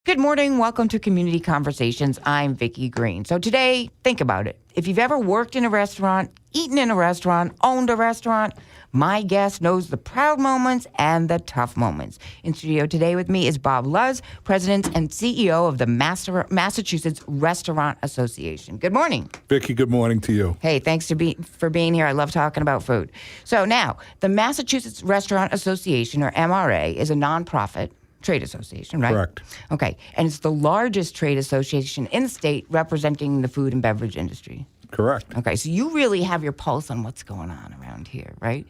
Good morning. Welcome to Community Conversations. I'm Vicki Green. So today, think about it. If you've ever worked in a restaurant, eaten in a restaurant, owned a restaurant, my guest knows the proud moments and the tough moments. In studio today with me is Bob Luz, President and CEO of the Massachusetts Restaurant Association. Good morning. Vicki, good morning to you. Hey, thanks for being here. I love talking about food. So now, the Massachusetts Restaurant Association, or MRA, is a nonprofit trade association, right? Correct. Okay. And it's the largest trade association in the state representing the food and beverage industry. Correct. Okay. So you really have your pulse on what's going on around here, right?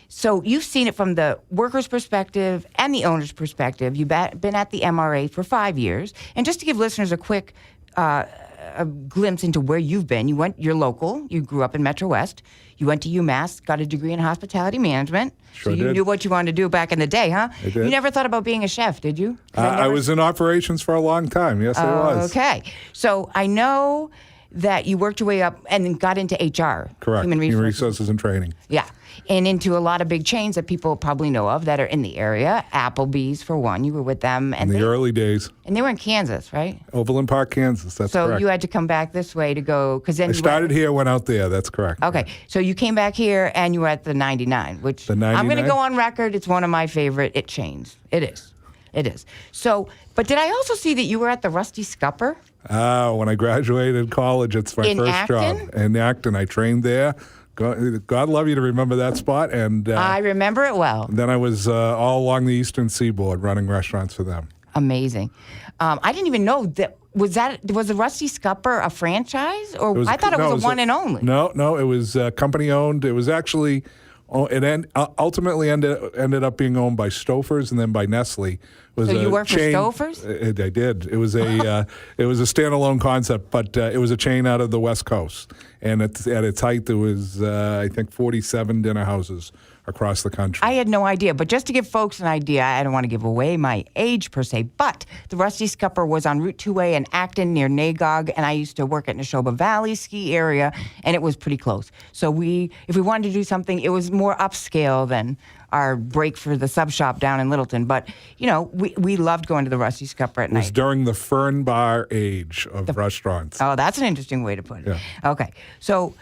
So you've seen it from the worker's perspective and the owner's perspective. You've been at the MRA for 5 years. And just to give listeners a quick a glimpse into where you've been, you're local. You grew up in Metro West. You went to UMass, got a degree in hospitality management. Sure So you did. knew what you wanted to do back in the day, huh? I did. You never thought about being a chef, did you? 'Cause I was in operations for a long time. Yes, I was. Okay. So I know that you worked your way up and then got into HR. Correct. Human resources. Resources and training. Yeah. And into a lot of big chains that people probably know of that are in the area. Applebee's, for one. You were with them. In the early days. And they were in Kansas, right? Overland Park, Kansas. That's So correct. you had to come back this way to go, because then I started here, went out there. That's correct. Okay, so you came back here and you were at the 99, which The I'm going to 99? go on record. It's one of my favorite. It changed. It is. It is. So, but did I also see that you were at the Rusty Scupper? When I graduated college, it's my In first Acton? job. In Acton. I trained there. God love you to remember that spot. And I remember it well. then I was all along the Eastern Seaboard running restaurants for them. Amazing. I didn't even know that. Was the Rusty Scupper a franchise, or I thought it was a one and only? No, it was company owned. It was actually, ultimately ended up being owned by Stouffer's and then by Nestle. It was So you a worked for chain- Stouffer's? I did. It was a standalone concept, but it was a chain out of the West Coast. And at its height, there was I think 47 dinner houses across the country. I had no idea, but just to give folks an idea, I don't want to give away my age per se, but the Rusty Scupper was on Route 2A in Acton near Nagog, and I used to work at Neshoba Valley ski area, and it was pretty close. So if we wanted to do something, it was more upscale than our break for the sub shop down in Littleton. But, we loved going to the Rusty Scupper at It was night. during the Fern Bar age of restaurants. Oh, that's an interesting way to put it. Yeah. Okay. So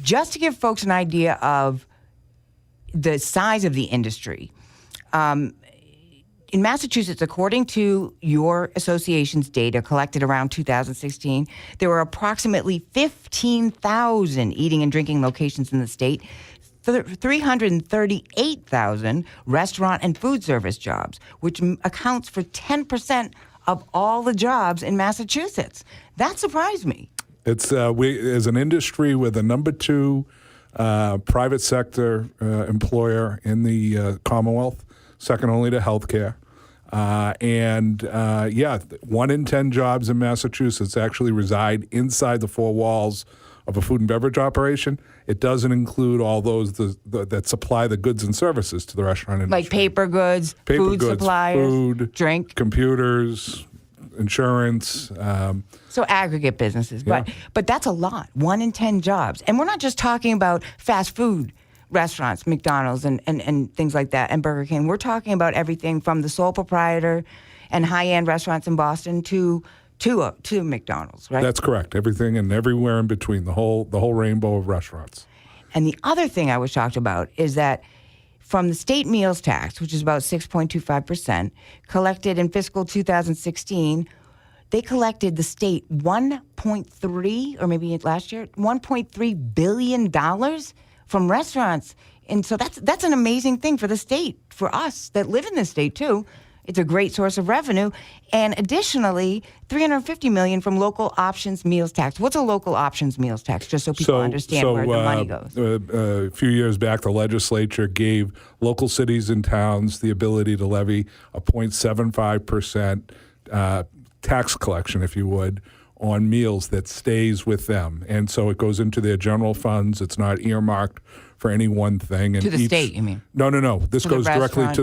just to give folks an idea of the size of the industry, in Massachusetts, according to your association's data collected around 2016, there were approximately 15,000 eating and drinking locations in the state, 338,000 restaurant and food service jobs, which accounts for 10% of all the jobs in Massachusetts. That surprised me. It's we as an industry, we're the number 2 private sector employer in the Commonwealth, second only to healthcare. 1 in 10 jobs in Massachusetts actually reside inside the 4 walls of a food and beverage operation. It doesn't include all those that supply the goods and services to the restaurant industry. Like paper goods, food goods, suppliers, food, drink. computers, insurance. So aggregate businesses. But that's a lot, 1 in 10 jobs. And we're not just talking about fast food restaurants, McDonald's and things like that, and Burger King. We're talking about everything from the sole proprietor and high-end restaurants in Boston to McDonald's, right? That's correct. Everything and everywhere in between, the whole rainbow of restaurants. And the other thing I was shocked about is that from the state meals tax, which is about 6.25%, collected in fiscal 2016, they collected the state $1.3, or maybe last year, $1.3 billion from restaurants. And so that's an amazing thing for the state, for us that live in the state too. It's a great source of revenue. And additionally, $350 million from local options meals tax. What's a local options meals tax, just so people understand where the money goes? A few years back, the legislature gave local cities and towns the ability to levy a 0.75% tax collection, if you would, on meals that stays with them. And so it goes into their general funds. It's not earmarked for any one thing. And To the state, you mean? No. This To the goes directly restaurant?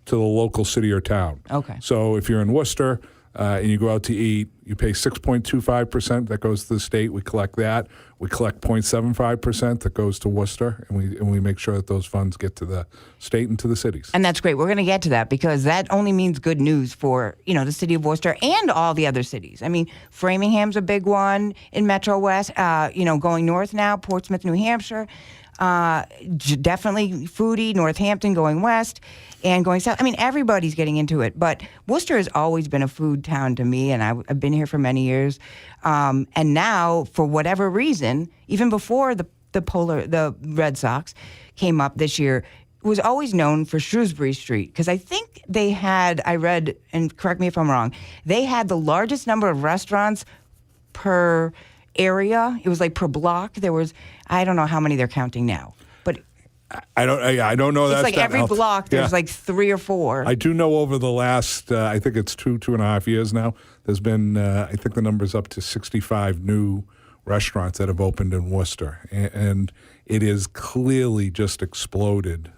to the local city or town. Okay. So if you're in Worcester, and you go out to eat, you pay 6.25%. That goes to the state. We collect that. We collect 0.75% that goes to Worcester, and we make sure that those funds get to the state and to the cities. And that's great. We're going to get to that because that only means good news for, the city of Worcester and all the other cities. I mean, Framingham's a big one in Metro West, going north now, Portsmouth, New Hampshire. Definitely Foodie, Northampton going west and going south. I mean, everybody's getting into it. But Worcester has always been a food town to me, and I've been here for many years. And now, for whatever reason, even before the Red Sox came up this year, it was always known for Shrewsbury Street because I think they had, I read, and correct me if I'm wrong, they had the largest number of restaurants per area. It was like per block. There was, I don't know how many they're counting now, but I don't know that. It's like every block there's like 3 or 4. I do know over the last, I think it's 2.5 years now, there's been, I think the number's up to 65 new restaurants that have opened in Worcester, and it is clearly just exploded.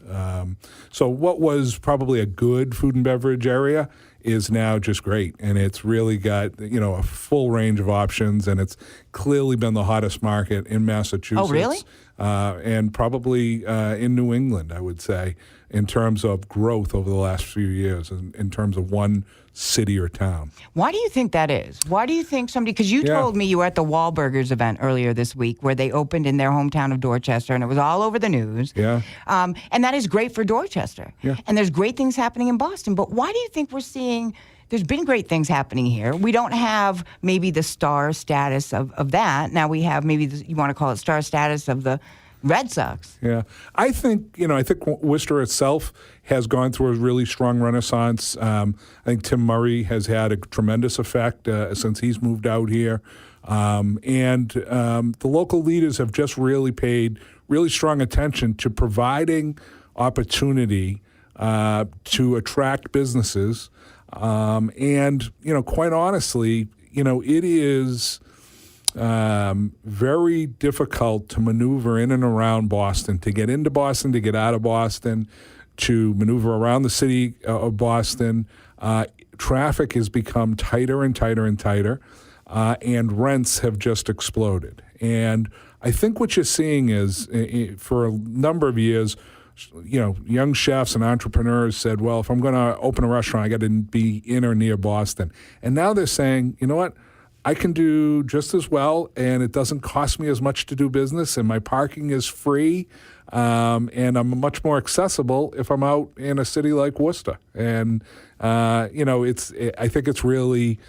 So what was probably a good food and beverage area is now just great, and it's really got a full range of options, and it's clearly been the hottest market in Massachusetts. Oh, really? And probably in New England, I would say, in terms of growth over the last few years, in terms of one city or town. Why do you think that is? Why do you think somebody, because you told me you were at the Wahlburgers event earlier this week where they opened in their hometown of Dorchester, and it was all over the news. Yeah. And that is great for Dorchester. Yeah. And there's great things happening in Boston. But why do you think we're seeing, there's been great things happening here. We don't have maybe the star status of that. Now we have maybe, you want to call it star status of the Red Sox. Yeah. I think Worcester itself has gone through a really strong renaissance. I think Tim Murray has had a tremendous effect since he's moved out here. And the local leaders have just really paid really strong attention to providing opportunity to attract businesses. And, quite honestly, it is very difficult to maneuver in and around Boston, to get into Boston, to get out of Boston, to maneuver around the city of Boston. Traffic has become tighter and tighter and tighter, and rents have just exploded. And I think what you're seeing is, for a number of years, young chefs and entrepreneurs said, well, if I'm going to open a restaurant, I got to be in or near Boston. And now they're saying, you know what? I can do just as well, and it doesn't cost me as much to do business, and my parking is free, and I'm much more accessible if I'm out in a city like Worcester. And, I think it's really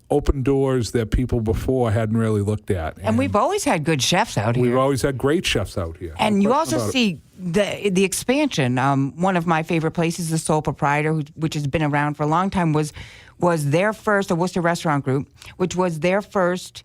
open doors that people before hadn't really looked at. And we've always had good chefs out here. We've always had great chefs out here. And you also see the expansion. One of my favorite places, the Sole Proprietor, which has been around for a long time, was their first, the Worcester Restaurant Group, which was their first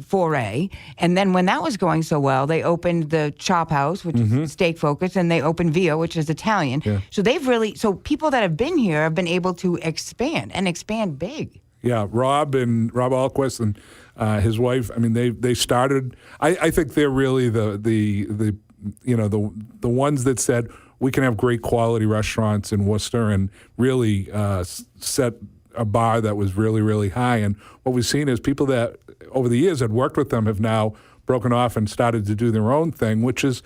foray. And then when that was going so well, they opened the Chop House, which is steak focused, and they opened Via, which is Italian. Yeah. So people that have been here have been able to expand big. Yeah, Rob Alquist and his wife. I mean, they started. I think they're really the ones that said we can have great quality restaurants in Worcester and really set a bar that was really, really high. And what we've seen is people that over the years had worked with them have now broken off and started to do their own thing, which is,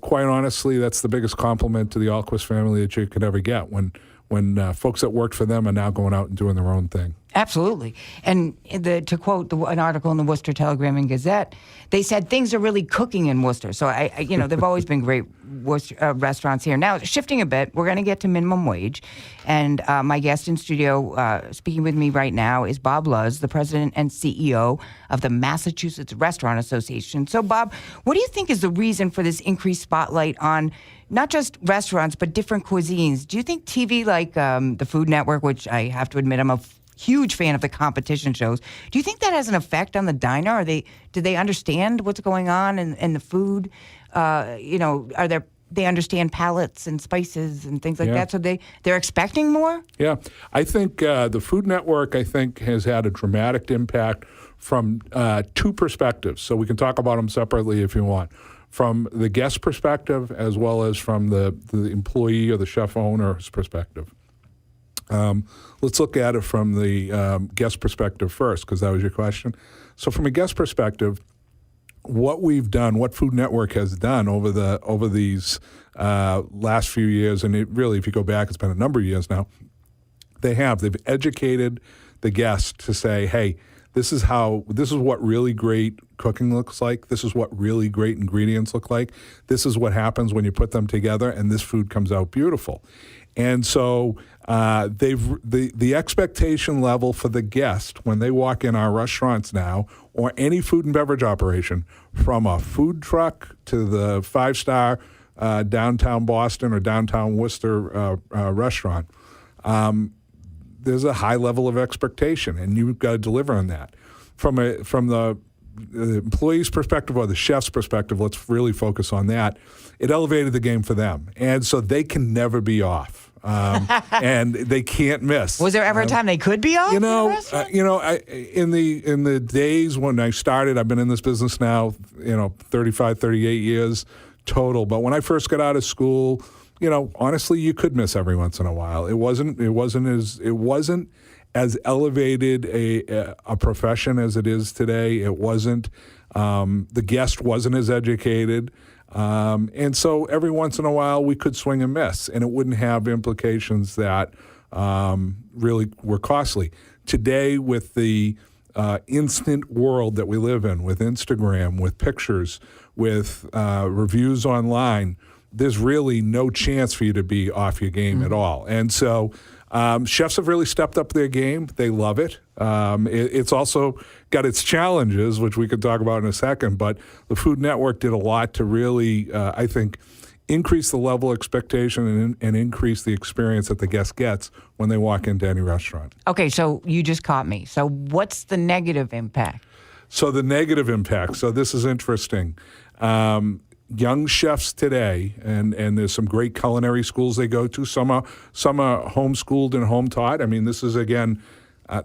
quite honestly, that's the biggest compliment to the Alquist family that you could ever get when folks that worked for them are now going out and doing their own thing. Absolutely. And to quote an article in the Worcester Telegram and Gazette, they said things are really cooking in Worcester. So, they've always been great restaurants here. Now, shifting a bit, we're going to get to minimum wage. And my guest in studio speaking with me right now is Bob Luz, the president and CEO of the Massachusetts Restaurant Association. So, Bob, what do you think is the reason for this increased spotlight on not just restaurants, but different cuisines? Do you think TV like the Food Network, which I have to admit I'm a huge fan of the competition shows, do you think that has an effect on the diner? Do they understand what's going on in the food? They understand palates and spices and things like that, so they're expecting more? Yeah. I think the Food Network, has had a dramatic impact from two perspectives. So we can talk about them separately if you want. From the guest perspective as well as from the employee or the chef owner's perspective. Let's look at it from the guest perspective first, because that was your question. So from a guest perspective, what we've done, what Food Network has done over these last few years, and it really, if you go back, it's been a number of years now, they've educated the guest to say, hey, this is what really great cooking looks like. This is what really great ingredients look like. This is what happens when you put them together, and this food comes out beautiful. And so the expectation level for the guest when they walk in our restaurants now, or any food and beverage operation, from a food truck to the 5-star downtown Boston or downtown Worcester restaurant, there's a high level of expectation, and you've got to deliver on that. From the employee's perspective or the chef's perspective, let's really focus on that. It elevated the game for them, and so they can never be off, and they can't miss. Was there ever a time they could be off? In the days when I started, I've been in this business now, 35, 38 years total. But when I first got out of school, honestly, you could miss every once in a while. It wasn't as elevated a profession as it is today. It wasn't. The guest wasn't as educated. And so every once in a while we could swing and miss, and it wouldn't have implications that really were costly. Today, with the instant world that we live in, with Instagram, with pictures, with reviews online, there's really no chance for you to be off your game at all. And so chefs have really stepped up their game. They love it. It's also got its challenges, which we could talk about in a second, but the Food Network did a lot to really, I think, increase the level of expectation and increase the experience that the guest gets when they walk into any restaurant. Okay, so you just caught me. So what's the negative impact? So the negative impact, so this is interesting. Young chefs today, and there's some great culinary schools they go to. Some are homeschooled and home taught. I mean, this is, again,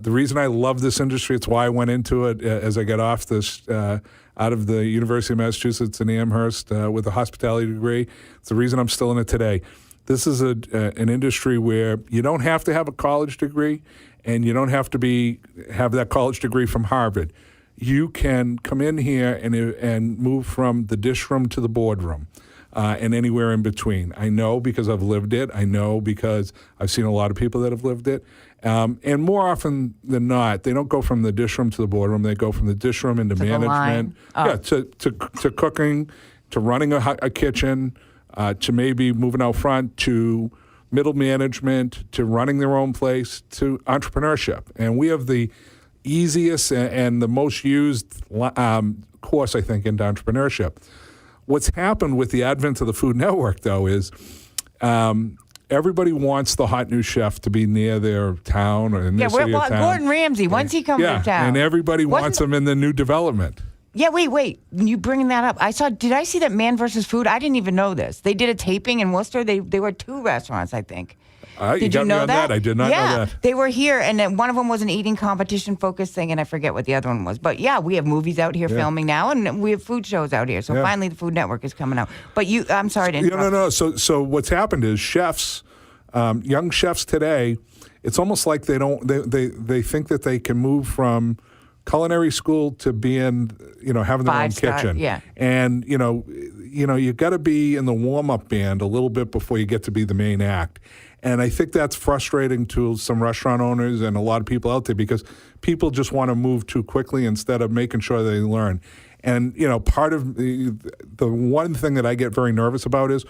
the reason I love this industry. It's why I went into it as I got off this out of the University of Massachusetts in Amherst with a hospitality degree. It's the reason I'm still in it today. This is an industry where you don't have to have a college degree, and you don't have to have that college degree from Harvard. You can come in here and move from the dish room to the boardroom and anywhere in between. I know because I've lived it. I know because I've seen a lot of people that have lived it. And more often than not, they don't go from the dish room to the boardroom. They go from the dish room into management, to cooking, to running a kitchen, to maybe moving out front, to middle management, to running their own place, to entrepreneurship. And we have the easiest and the most used course, I think, into entrepreneurship. What's happened with the advent of the Food Network, though, is everybody wants the hot new chef to be near their town or in their city or town. Gordon Ramsay, when's he coming to town? And everybody wants him in the new development. Yeah, wait. You bringing that up? Did I see that Man vs. Food? I didn't even know this. They did a taping in Worcester. They were 2 restaurants, I think. Did you know that? I did not know that. They were here, and then one of them was an eating competition-focused thing, and I forget what the other one was. But yeah, we have movies out here filming now, and we have food shows out here. So finally, the Food Network is coming out. But I'm sorry to interrupt. No. So what's happened is chefs, young chefs today, it's almost like they think that they can move from culinary school to being, having their own kitchen. Yeah. And you got to be in the warm-up band a little bit before you get to be the main act. And I think that's frustrating to some restaurant owners and a lot of people out there, because people just want to move too quickly instead of making sure they learn. And, part of the one thing that I get very nervous about is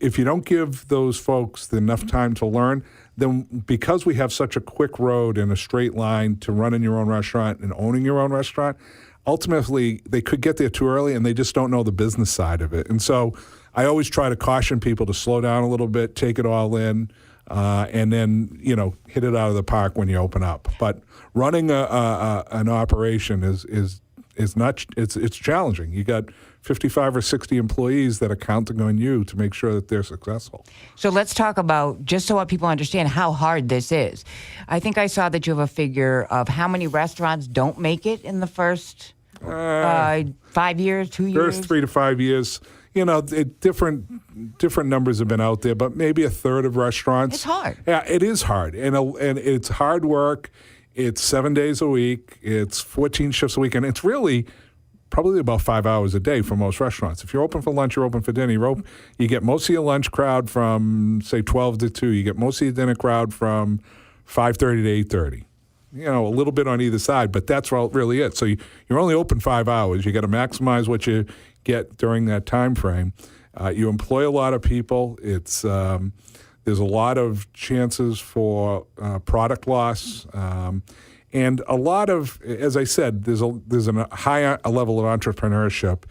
if you don't give those folks enough time to learn, then because we have such a quick road and a straight line to running your own restaurant and owning your own restaurant, ultimately they could get there too early and they just don't know the business side of it. And so I always try to caution people to slow down a little bit, take it all in, and then, hit it out of the park when you open up. But running an operation is not, it's challenging. You got 55 or 60 employees that are counting on you to make sure that they're successful. So let's talk about, just so people understand how hard this is. I think I saw that you have a figure of how many restaurants don't make it in the first 5 years, 2 years? First 3 to 5 years. different numbers have been out there, but maybe a third of restaurants. It's hard. Yeah, it is hard, and it's hard work. It's 7 days a week. It's 14 shifts a week, and it's really probably about 5 hours a day for most restaurants. If you're open for lunch, you're open for dinner. You get most of your lunch crowd from, say, 12 to 2. You get most of your dinner crowd from 5:30 to 8:30. A little bit on either side, but that's really it. So you're only open 5 hours. You got to maximize what you get during that time frame. You employ a lot of people. It's there's a lot of chances for product loss. And a lot of, as I said, there's a high level of entrepreneurship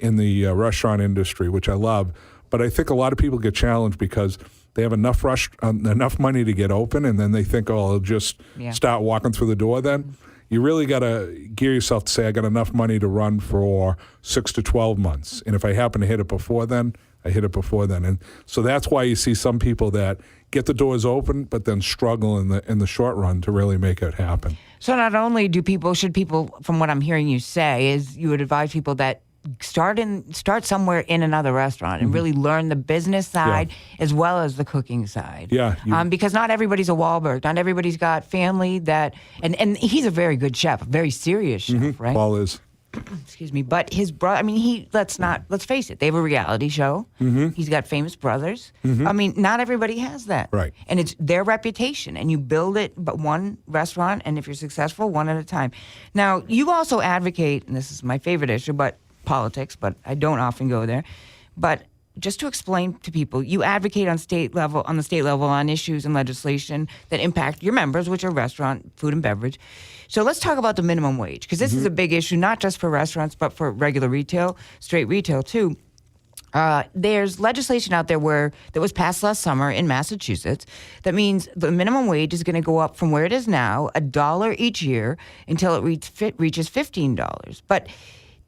in the restaurant industry, which I love. But I think a lot of people get challenged because they have enough money to get open, and then they think, oh, I'll just start walking through the door then. You really got to gear yourself to say, I got enough money to run for 6 to 12 months. And if I happen to hit it before then, I hit it before then. And so that's why you see some people that get the doors open, but then struggle in the short run to really make it happen. So not only should people, from what I'm hearing you say, is you would advise people that start somewhere in another restaurant and really learn the business side as well as the cooking side. Yeah. Because not everybody's a Wahlberg. Not everybody's got family that, and he's a very good chef, a very serious chef, right? Paul is. Excuse me, but his brother. I mean, let's face it. They have a reality show. He's got famous brothers. I mean, not everybody has that. Right. And it's their reputation, and you build it, but one restaurant, and if you're successful, one at a time. Now, you also advocate, and this is my favorite issue, but politics. But I don't often go there. But just to explain to people, you advocate on the state level on issues and legislation that impact your members, which are restaurant, food, and beverage. So let's talk about the minimum wage, because this is a big issue, not just for restaurants, but for regular retail, straight retail too. There's legislation out there that was passed last summer in Massachusetts that means the minimum wage is going to go up from where it is now, $1 each year, until it reaches $15. But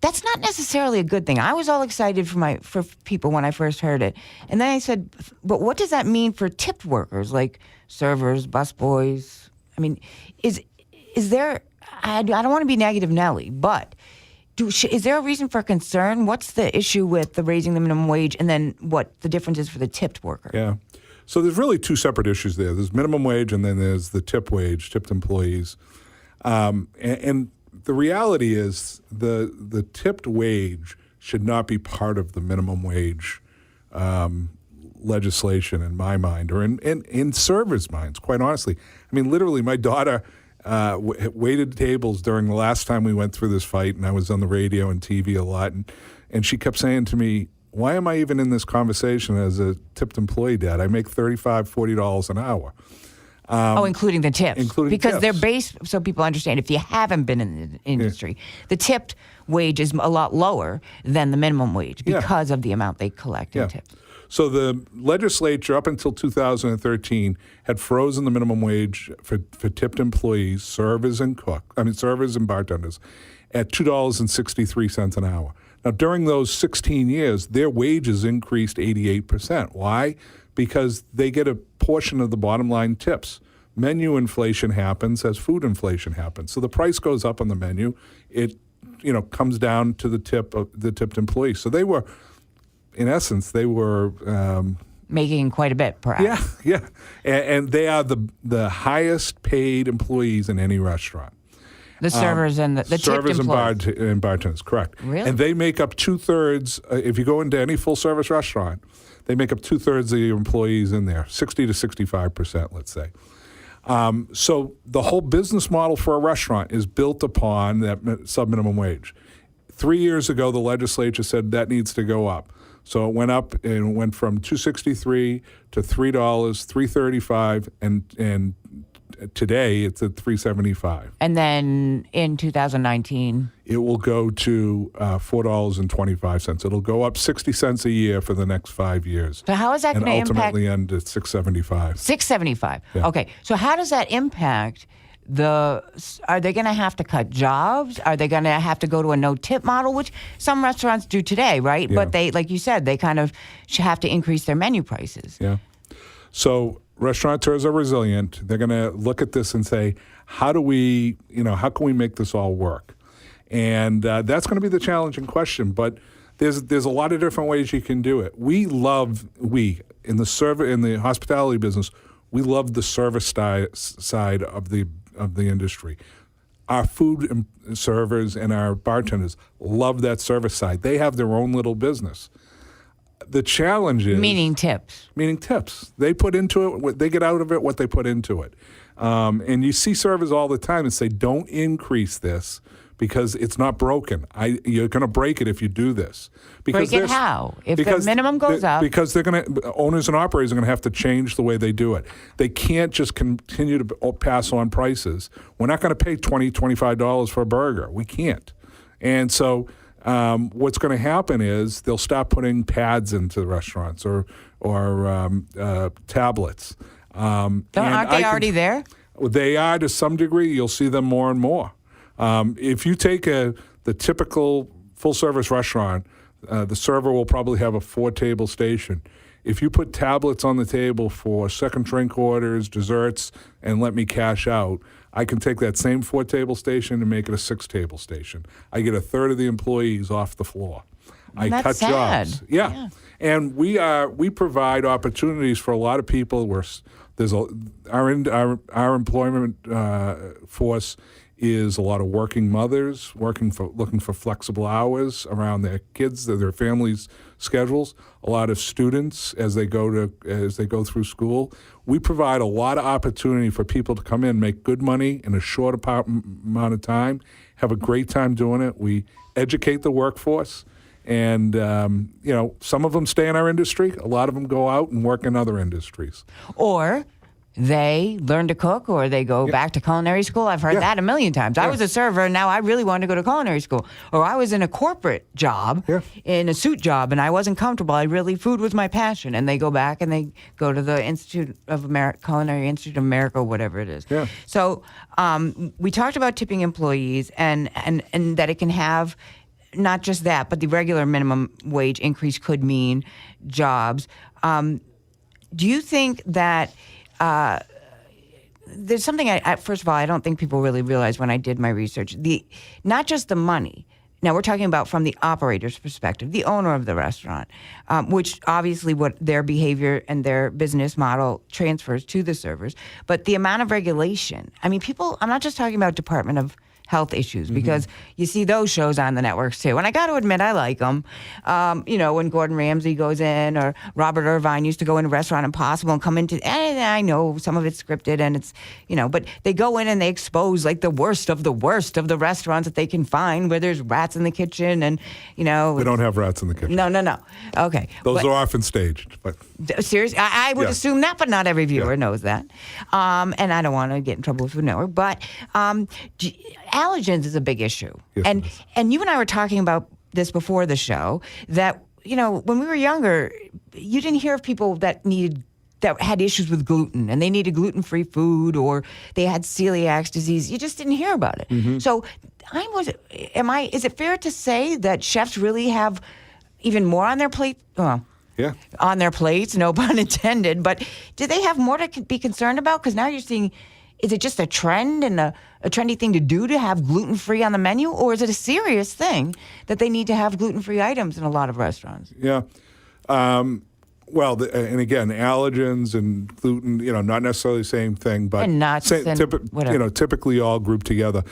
that's not necessarily a good thing. I was all excited for people when I first heard it. And then I said, but what does that mean for tipped workers like servers, busboys? I mean, is there, I don't want to be negative Nelly, but is there a reason for concern? What's the issue with the raising the minimum wage, and then what the difference is for the tipped worker? Yeah. So there's really two separate issues there. There's minimum wage, and then there's the tipped employees. And the reality is the tipped wage should not be part of the minimum wage legislation in my mind, or in servers' minds, quite honestly. I mean, literally, my daughter waited tables during the last time we went through this fight, and I was on the radio and TV a lot, and she kept saying to me, why am I even in this conversation as a tipped employee, Dad? I make $35, $40 an hour. Including the tips. Because tips. They're based, so people understand, if you haven't been in the industry, the tipped wage is a lot lower than the minimum wage because of the amount they collect in tips. So the legislature, up until 2013, had frozen the minimum wage for tipped employees, servers and bartenders, at $2.63 an hour. Now, during those 16 years, their wages increased 88%. Why? Because they get a portion of the bottom line tips. Menu inflation happens as food inflation happens. So the price goes up on the menu. It, comes down to the tipped employee. So they were, in essence, making quite a bit per hour. Yeah. And they are the highest paid employees in any restaurant. The servers and the tipped servers employees. and bartenders, correct. Really? And they make up 2/3. If you go into any full service restaurant, they make up 2/3 of your employees in there, 60 to 65%, let's say. So the whole business model for a restaurant is built upon that sub-minimum wage. 3 years ago, the legislature said that needs to go up. So it went up and went from $2.63 to $3, $3.35, and today it's at $3.75. And then in 2019, it will go to $4.25. It'll go up 60 cents a year for the next 5 years. So how is that going to impact? And ultimately end at $6.75. $6.75. Yeah. Okay. So how does that impact are they going to have to cut jobs? Are they going to have to go to a no-tip model, which some restaurants do today, right? Yeah. But they, like you said, they kind of have to increase their menu prices. Yeah. So restaurateurs are resilient. They're going to look at this and say, how can we make this all work? And that's going to be the challenging question. But there's a lot of different ways you can do it. We in the hospitality business, we love the service side of the industry. Our food servers and our bartenders love that service side. They have their own little business. The challenge is Meaning tips. Meaning tips. They put into it, they get out of it what they put into it. And you see servers all the time that say, don't increase this because it's not broken. You're going to break it if you do this. Break it how? If the minimum goes up. Because owners and operators are going to have to change the way they do it. They can't just continue to pass on prices. We're not going to pay $20, $25 for a burger. We can't. And so what's going to happen is they'll stop putting pads into the restaurants or tablets. Aren't they already there? They are to some degree. You'll see them more and more. If you take the typical full-service restaurant, the server will probably have a 4-table station. If you put tablets on the table for second drink orders, desserts, and let me cash out, I can take that same 4-table station and make it a 6-table station. I get a third of the employees off the floor. I That's cut sad. jobs. Yeah. And we provide opportunities for a lot of people where our employment force is a lot of working mothers looking for flexible hours around their kids, their families' schedules. A lot of students as they go through school. We provide a lot of opportunity for people to come in, make good money in a short amount of time, have a great time doing it. We educate the workforce, and some of them stay in our industry. A lot of them go out and work in other industries. Or they learn to cook, or they go back to culinary school. I've heard that a million times. I was a server, and now I really wanted to go to culinary school. Or I was in a corporate job, in a suit job, and I wasn't comfortable. Food was my passion. And they go back and they go to the Culinary Institute of America, whatever it is. Yeah. So we talked about tipping employees and that it can have not just that, but the regular minimum wage increase could mean jobs. Do you think that there's something first of all, I don't think people really realize when I did my research, not just the money. Now we're talking about from the operator's perspective, the owner of the restaurant, which obviously what their behavior and their business model transfers to the servers, but the amount of regulation. I mean, I'm not just talking about Department of Health issues, because you see those shows on the networks too. And I got to admit, I like them. When Gordon Ramsay goes in, or Robert Irvine used to go into Restaurant Impossible and come into, and I know some of it's scripted and it's, but they go in and they expose like the worst of the restaurants that they can find where there's rats in the kitchen and, We don't have rats in the kitchen. No. Okay. Those are often staged. But seriously, I would assume that, but not every viewer knows that. And I don't want to get in trouble with Food Network, but allergens is a big issue. Yes, and you and I were talking about this before the show, that, when we were younger, you didn't hear of people that had issues with gluten and they needed gluten-free food, or they had celiac disease. You just didn't hear about it. So is it fair to say that chefs really have even more on their plate? Well, on their plates, no pun intended, but do they have more to be concerned about? Because now you're seeing, is it just a trend and a trendy thing to do to have gluten-free on the menu, or is it a serious thing that they need to have gluten-free items in a lot of restaurants? Yeah. And again, allergens and gluten, not necessarily the same thing, but and nuts typically all grouped together.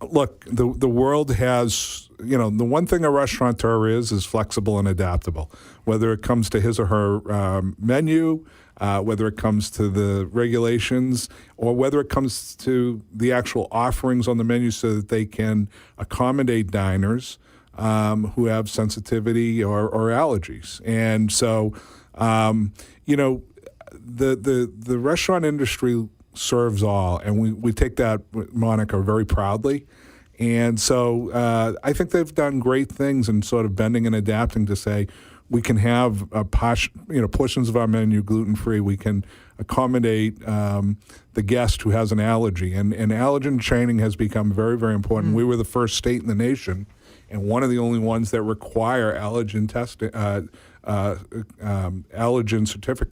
Look, the world has, the one thing a restaurateur is flexible and adaptable, whether it comes to his or her menu, whether it comes to the regulations, or whether it comes to the actual offerings on the menu, so that they can accommodate diners who have sensitivity or allergies. And so, the restaurant industry serves all, and we take that moniker very proudly. And so I think they've done great things in sort of bending and adapting to say, we can have portions of our menu gluten-free. We can accommodate the guest who has an allergy. And allergen training has become very, very important. We were the first state in the nation, and one of the only ones that require allergen testing, allergen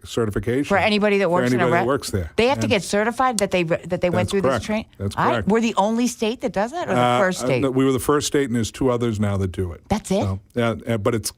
certification For anybody that works in a that works there. They have to get certified that they went through correct. this training. That's correct. We're the only state that does that, or the first state? We were the first state, and there's 2 others now that do it. That's it? So, yeah, but it's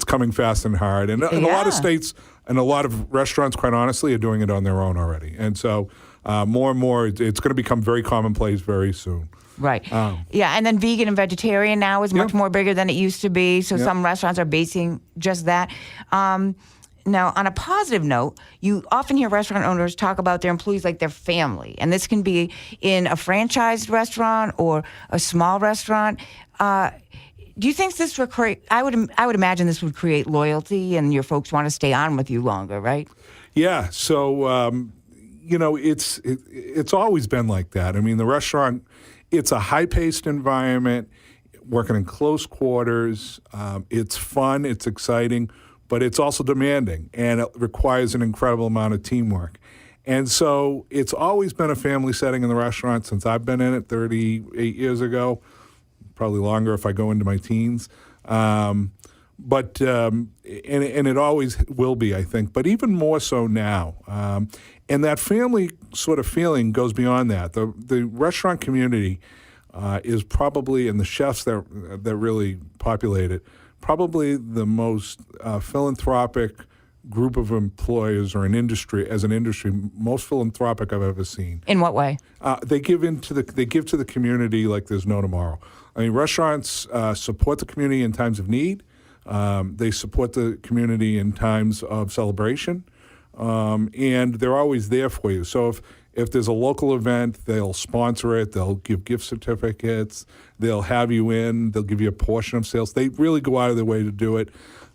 coming fast and hard, and a lot of states and a lot of restaurants, quite honestly, are doing it on their own already. And so more and more, it's going to become very commonplace very soon. Right. Yeah, and then vegan and vegetarian now is much more bigger than it used to be. So some restaurants are basing just that. Now, on a positive note, you often hear restaurant owners talk about their employees like their family, and this can be in a franchised restaurant or a small restaurant. Do you think this would create? I would imagine this would create loyalty, and your folks want to stay on with you longer, right? Yeah. So it's always been like that. I mean, the restaurant, it's a high-paced environment, working in close quarters. It's fun, it's exciting, but it's also demanding, and it requires an incredible amount of teamwork. And so it's always been a family setting in the restaurant since I've been in it 38 years ago, probably longer if I go into my teens. And it always will be, I think, but even more so now. And that family sort of feeling goes beyond that. The restaurant community is probably, and the chefs that really populate it, probably the most philanthropic group of employers or an industry, most philanthropic I've ever seen. In what way? They give to the community like there's no tomorrow. I mean, restaurants support the community in times of need. They support the community in times of celebration, and they're always there for you. So if there's a local event, they'll sponsor it. They'll give gift certificates. They'll have you in. They'll give you a portion of sales. They really go out of their way to do it.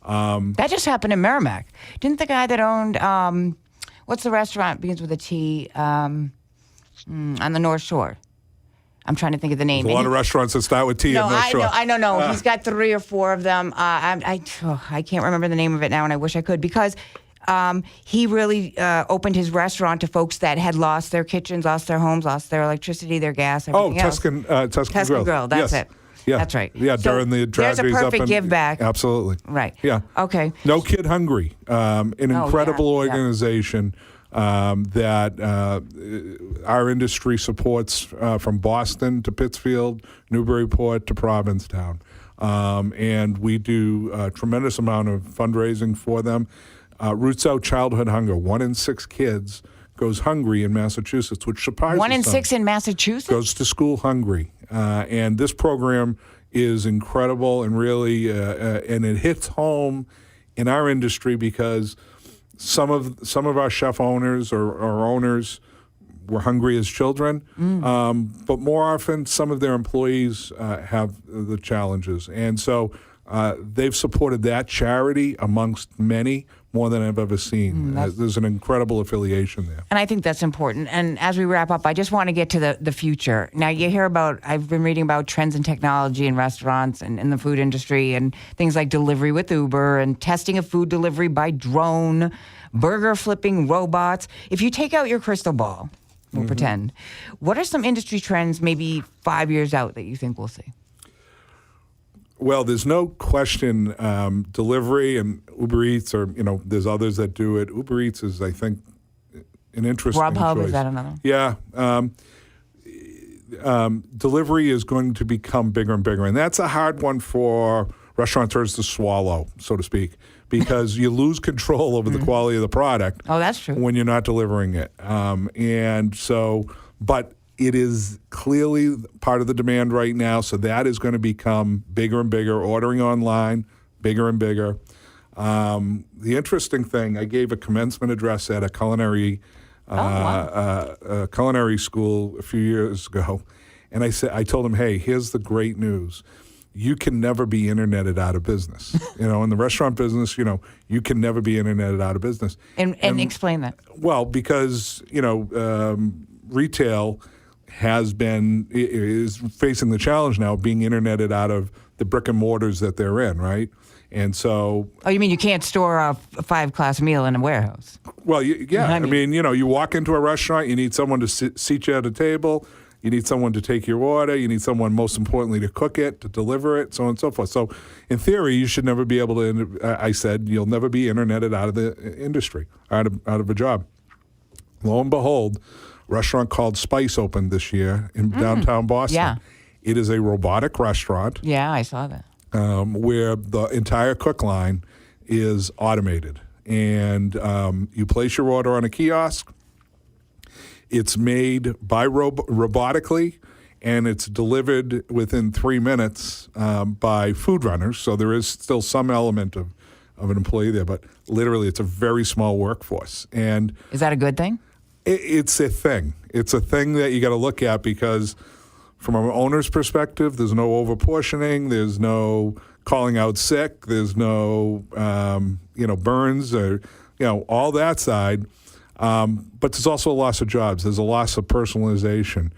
That just happened in Merrimack. Didn't the guy that owned, what's the restaurant, begins with a T, on the North Shore? I'm trying to think of the name. There's a lot of restaurants that start with T. No, I'm not sure. I know. He's got 3 or 4 of them. I can't remember the name of it now, and I wish I could, because he really opened his restaurant to folks that had lost their kitchens, lost their homes, lost their electricity, their gas, everything else. Tuscan Grill. That's it. Yeah. That's right. Yeah, So during the there's a tragedies perfect give back. Absolutely. Right. Yeah. Okay. No Kid Hungry, an incredible yeah. organization that our industry supports from Boston to Pittsfield, Newburyport to Provincetown. And we do a tremendous amount of fundraising for them. Roots Out Childhood Hunger. 1 in 6 kids goes hungry in Massachusetts, which surprises 1 in some. 6 in Massachusetts? Goes to school hungry. And this program is incredible and really, and it hits home in our industry because some of our chef owners or owners were hungry as children, but more often some of their employees have the challenges. And so they've supported that charity amongst many more than I've ever seen. There's an incredible affiliation there. And I think that's important. And as we wrap up, I just want to get to the future. Now, you hear about, I've been reading about trends in technology in restaurants and in the food industry and things like delivery with Uber and testing of food delivery by drone, burger flipping robots. If you take out your crystal ball, we'll pretend, what are some industry trends maybe 5 years out that you think we'll see? Well, there's no question delivery and Uber Eats, or, there's others that do it. Uber Eats is, I think, an interesting Grubhub, choice. is that another? Yeah. Delivery is going to become bigger and bigger, and that's a hard one for restaurateurs to swallow, so to speak, because you lose control over the quality of the product. Oh, that's true. When you're not delivering it. But it is clearly part of the demand right now, so that is going to become bigger and bigger. Ordering online, bigger and bigger. The interesting thing, I gave a commencement address at a culinary culinary school a few years ago, and I told them, hey, here's the great news. You can never be interneted out of business. In the restaurant business, you can never be interneted out of business. And explain that. Well, because, retail is facing the challenge now of being interneted out of the brick and mortars that they're in, right? And so... Oh, you mean you can't store a 5-class meal in a warehouse? Well, yeah. I mean, you walk into a restaurant, you need someone to seat you at a table, You need someone to take your order. You need someone, most importantly, to cook it, to deliver it, so on and so forth. So in theory, you should never be able to, I said, you'll never be interneted out of the industry, out of a job. Lo and behold, a restaurant called Spice opened this year in downtown Boston. Yeah. It is a robotic restaurant Yeah, I saw that. where the entire cook line is automated. And you place your order on a kiosk. It's made by robotically, and it's delivered within 3 minutes by food runners. So there is still some element of an employee there, but literally it's a very small workforce. And Is that a good thing? it's a thing. It's a thing that you got to look at because from an owner's perspective, there's no overportioning, there's no calling out sick, there's no burns or all that side. But there's also a loss of jobs. There's a loss of personalization.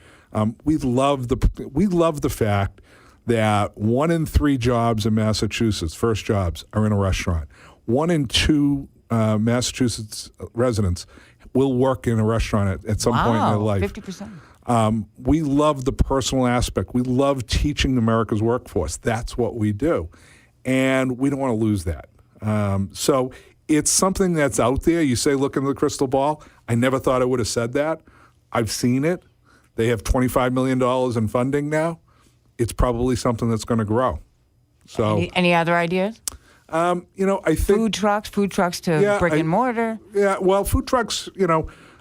We love the fact that 1 in 3 jobs in Massachusetts, first jobs, are in a restaurant. 1 in 2 Massachusetts residents will work in a restaurant at some point in their life. 50%. We love the personal aspect. We love teaching America's workforce. That's what we do. And we don't want to lose that. So it's something that's out there. You say, look into the crystal ball. I never thought I would have said that. I've seen it. They have $25 million in funding now. It's probably something that's going to grow. So, Any other ideas? I think Food trucks to brick and mortar. Yeah, well, food trucks,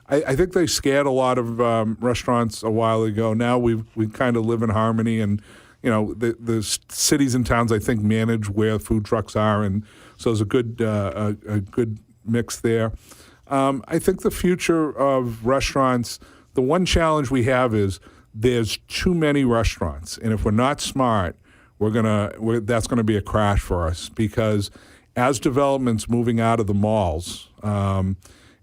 I think they scared a lot of restaurants a while ago. Now we kind of live in harmony, and the cities and towns I think manage where food trucks are, and so there's a good mix there. I think the future of restaurants, the one challenge we have is there's too many restaurants, and if we're not smart, that's gonna be a crash for us because as development's moving out of the malls.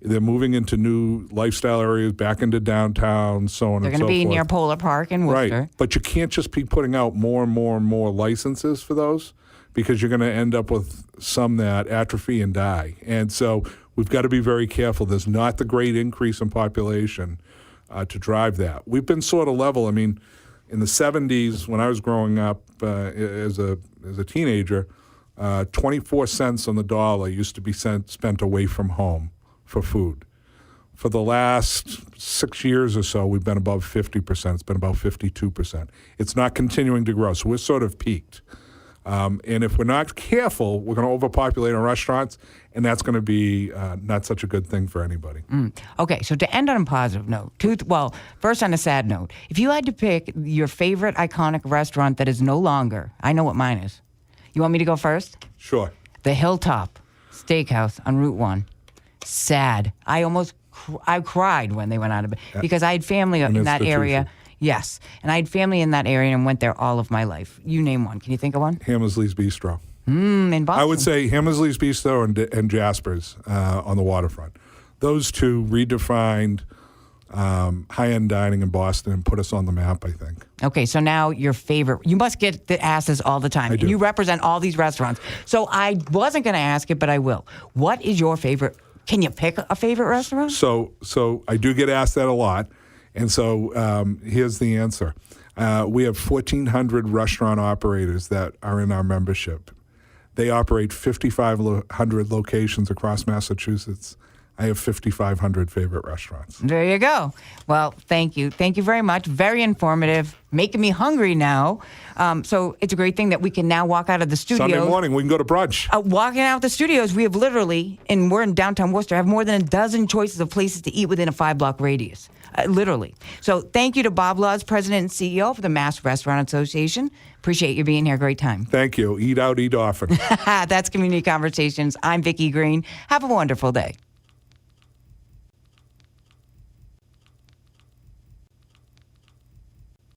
They're moving into new lifestyle areas, back into downtown, so on and so forth. They're going to be near Polar Park in Worcester. Right, but you can't just be putting out more and more and more licenses for those because you're going to end up with some that atrophy and die. And so we've got to be very careful. There's not the great increase in population to drive that. We've been sort of level. I mean, in the 70s, when I was growing up as a teenager, 24 cents on the dollar used to be spent away from home for food. For the last 6 years or so, we've been above 50%. It's been about 52%. It's not continuing to grow, so we're sort of peaked. And if we're not careful, we're going to overpopulate our restaurants, and that's going to be not such a good thing for anybody. Okay, so to end on a positive note, first on a sad note, if you had to pick your favorite iconic restaurant that is no longer, I know what mine is. You want me to go first? Sure. The Hilltop Steakhouse on Route 1. Sad. I cried when they went out of business because I had family in that area. Yes, and I had family in that area and went there all of my life. You name one. Can you think of one? Hammersley's Bistro. In Boston. I would say Hammersley's Bistro and Jasper's on the waterfront. Those two redefined high-end dining in Boston and put us on the map, I think. Okay, so now your favorite. You must get the asses all the time. I do. You represent all these restaurants. So I wasn't going to ask it, but I will. What is your favorite? Can you pick a favorite restaurant? So I do get asked that a lot. And so here's the answer. We have 1,400 restaurant operators that are in our membership. They operate 5,500 locations across Massachusetts. I have 5,500 favorite restaurants. There you go. Well, thank you. Thank you very much. Very informative. Making me hungry now. So it's a great thing that we can now walk out of the studio. Sunday morning, we can go to brunch. Walking out the studios, we have literally, and we're in downtown Worcester, have more than a dozen choices of places to eat within a 5-block radius. Literally. So thank you to Bob Laws, President and CEO for the Mass Restaurant Association. Appreciate you being here. Great time. Thank you. Eat out, eat often. That's Community Conversations. I'm Vicki Green. Have a wonderful day.